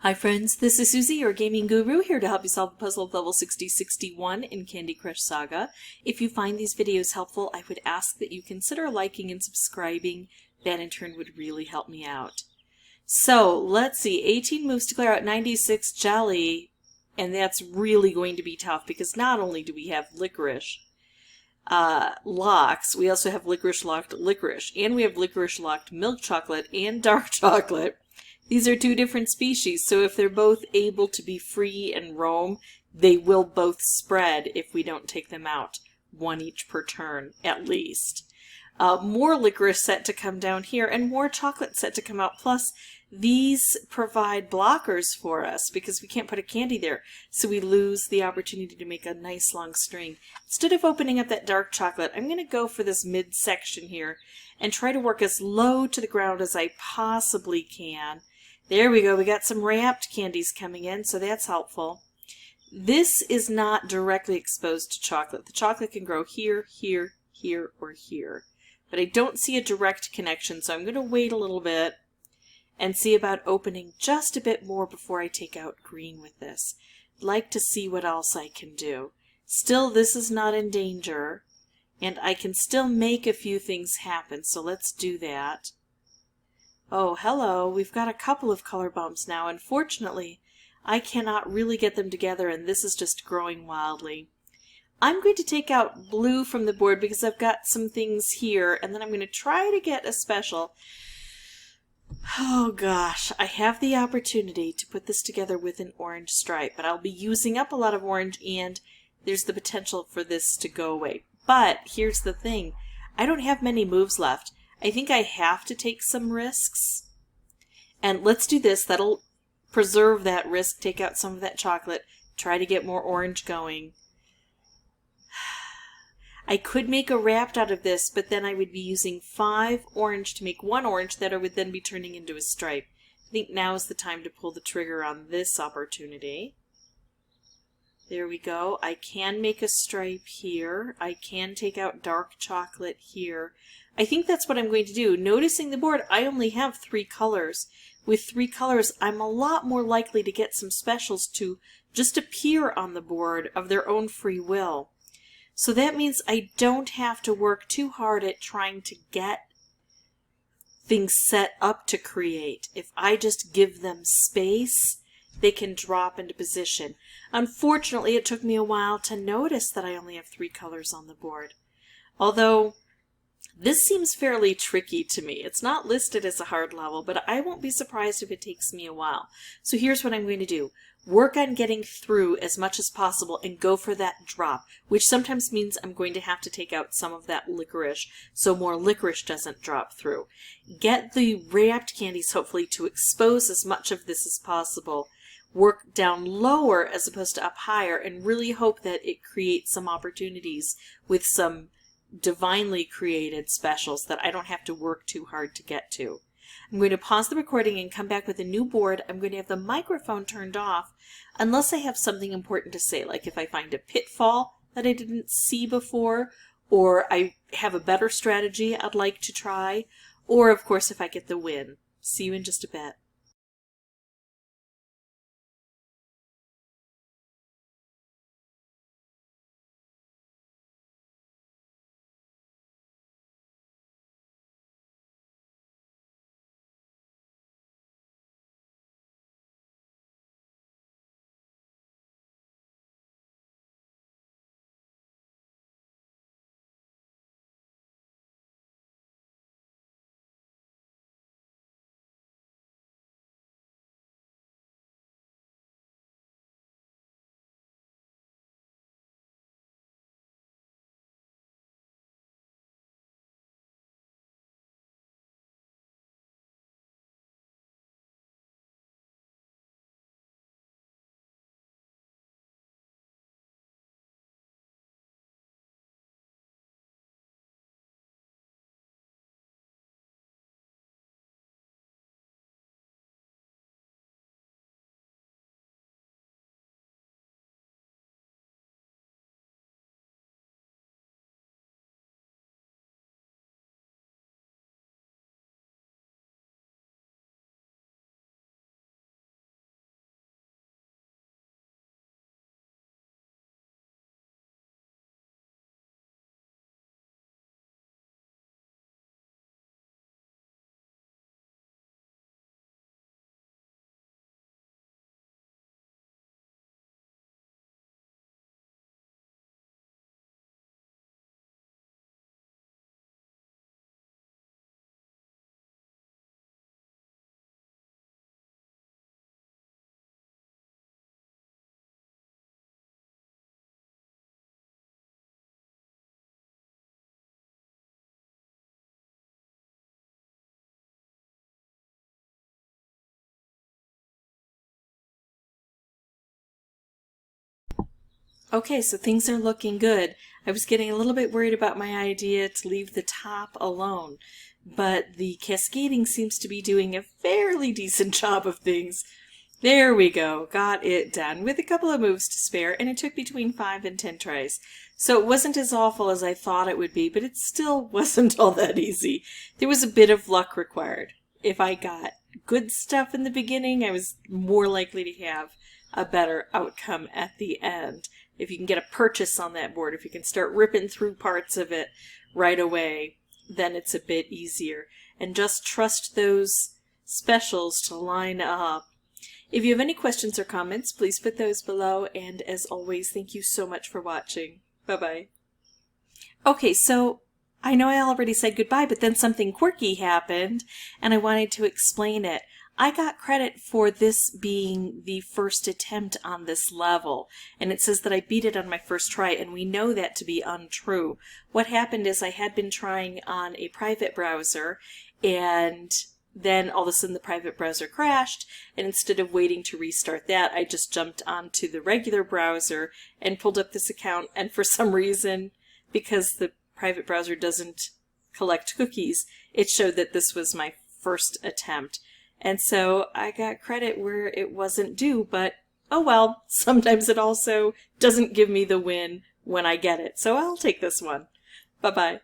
Hi friends, this is Suzy, your gaming guru, here to help you solve the puzzle of level 6061 in Candy Crush Saga. If you find these videos helpful, I would ask that you consider liking and subscribing. That in turn would really help me out. So, let's see, 18 moves to clear out 96 jelly, and that's really going to be tough because not only do we have licorice locks, we also have licorice locked licorice, and we have licorice locked milk chocolate and dark chocolate. These are two different species, so if they're both able to be free and roam, they will both spread if we don't take them out. One each per turn, at least. More licorice set to come down here, and more chocolate set to come out. Plus, these provide blockers for us because we can't put a candy there, so we lose the opportunity to make a nice long string. Instead of opening up that dark chocolate, I'm going to go for this midsection here and try to work as low to the ground as I possibly can. There we go, we got some wrapped candies coming in, so that's helpful. This is not directly exposed to chocolate. The chocolate can grow here, here, here, or here. But I don't see a direct connection, so I'm going to wait a little bit and see about opening just a bit more before I take out green with this. I'd like to see what else I can do. Still, this is not in danger, and I can still make a few things happen, so let's do that. Oh, hello, we've got a couple of color bumps now. Unfortunately, I cannot really get them together, and this is just growing wildly. I'm going to take out blue from the board because I've got some things here, and then I'm going to try to get a special. Oh gosh, I have the opportunity to put this together with an orange stripe, but I'll be using up a lot of orange, and there's the potential for this to go away. But here's the thing, I don't have many moves left. I think I have to take some risks. And let's do this. That'll preserve that risk, take out some of that chocolate, try to get more orange going. I could make a wrapped out of this, but then I would be using 5 orange to make 1 orange that I would then be turning into a stripe. I think now is the time to pull the trigger on this opportunity. There we go. I can make a stripe here. I can take out dark chocolate here. I think that's what I'm going to do. Noticing the board, I only have 3 colors. With 3 colors, I'm a lot more likely to get some specials to just appear on the board of their own free will. So that means I don't have to work too hard at trying to get things set up to create. If I just give them space, they can drop into position. Unfortunately, it took me a while to notice that I only have 3 colors on the board. Although, this seems fairly tricky to me. It's not listed as a hard level, but I won't be surprised if it takes me a while. So here's what I'm going to do. Work on getting through as much as possible and go for that drop, which sometimes means I'm going to have to take out some of that licorice so more licorice doesn't drop through. Get the wrapped candies hopefully to expose as much of this as possible. Work down lower as opposed to up higher and really hope that it creates some opportunities with some divinely created specials that I don't have to work too hard to get to. I'm going to pause the recording and come back with a new board. I'm going to have the microphone turned off unless I have something important to say, like if I find a pitfall that I didn't see before, or I have a better strategy I'd like to try, or of course if I get the win. See you in just a bit. Okay, so things are looking good. I was getting a little bit worried about my idea to leave the top alone, but the cascading seems to be doing a fairly decent job of things. There we go, got it done with a couple of moves to spare, and it took between 5 and 10 tries. So it wasn't as awful as I thought it would be, but it still wasn't all that easy. There was a bit of luck required. If I got good stuff in the beginning, I was more likely to have a better outcome at the end. If you can get a purchase on that board, if you can start ripping through parts of it right away, then it's a bit easier. And just trust those specials to line up. If you have any questions or comments, please put those below, and as always, thank you so much for watching. Bye-bye. Okay, so I know I already said goodbye, but then something quirky happened, and I wanted to explain it. I got credit for this being the first attempt on this level, and it says that I beat it on my first try, and we know that to be untrue. What happened is I had been trying on a private browser, and then all of a sudden the private browser crashed, and instead of waiting to restart that, I just jumped onto the regular browser and pulled up this account, and for some reason, because the private browser doesn't collect cookies, it showed that this was my first attempt. And so I got credit where it wasn't due, but oh well, sometimes it also doesn't give me the win when I get it. So I'll take this one. Bye-bye.